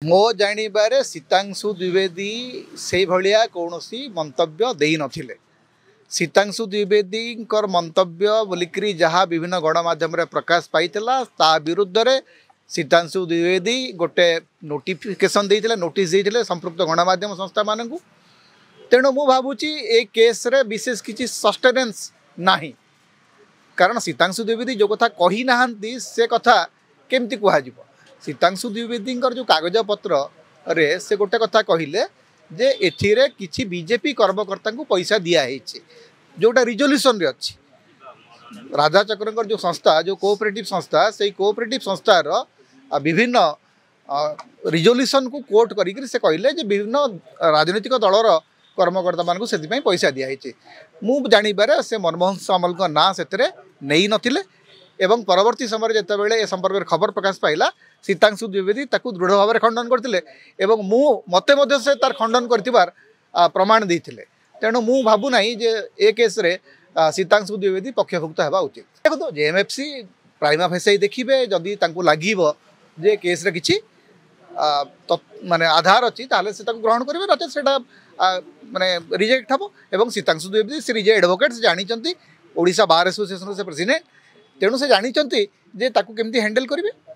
मो जानिबारे सीतांशु द्विवेदी से भलिया कौनसी मंतव्य दे नथिले। सीतांशु द्विवेदी मंतव्य बोलिकी जहाँ विभिन्न गणमाध्यम प्रकाश पाइला ता विरुद्ध रे सीतांशु द्विवेदी गोटे नोटिफिकेशन देते नोटिस देते संपृक्त गणमाध्यम संस्था मान को। तेणु मु भावुची ए केस रे विशेष किसी सस्टेनेंस नाही, कारण सीतांशु द्विवेदी जो कथा कही नाहंती से कथा केमती कह। सीतांशु द्विवेदी जो कागज पत्र रे से गोटे कथा कहले जे एथिरे किछि बीजेपी कर्मकर्ता को पैसा दिखाई जोटा रिजोल्यूशन रे अच्छी। राजा चक्र जो संस्था जो कोऑपरेटिव संस्था से कोऑपरेटिव संस्थार विभिन्न रिजोल्यूशन को कोट करी से कहले जे विभिन्न राजनीतिक दलर कर्मकर्ता मान से पैसा दिखाई। मु जानिबारे से मनमोहन सामल का ना से नहीं नथिले एवं परवर्ती समय जितेबाला ए संपर्क में खबर प्रकाश पाइला सीतांशु द्विवेदी ताकू दृढ़ भाव में खंडन करते मते से तार खंडन कर प्रमाण देते। तेणु मु भावु ना जे ए केस रे सीतांशु द्विवेदी पक्षभुक्त होगा उचित। देखो जेएमएफसी प्राइमा फेसाई देखिए जदि लगे जे केस रे किछि माने आधार अच्छी ताले से ग्रहण करेंगे, नचेत से माने रिजेक्ट हम। एवं सीतांशु द्विवेदी से रिजे एडवोकेट से जानी ओडिशा बार एसोसिएशन से प्रेसिडेंट, तेणु से जानी जे ताकू केमती हैंडल करेंगे।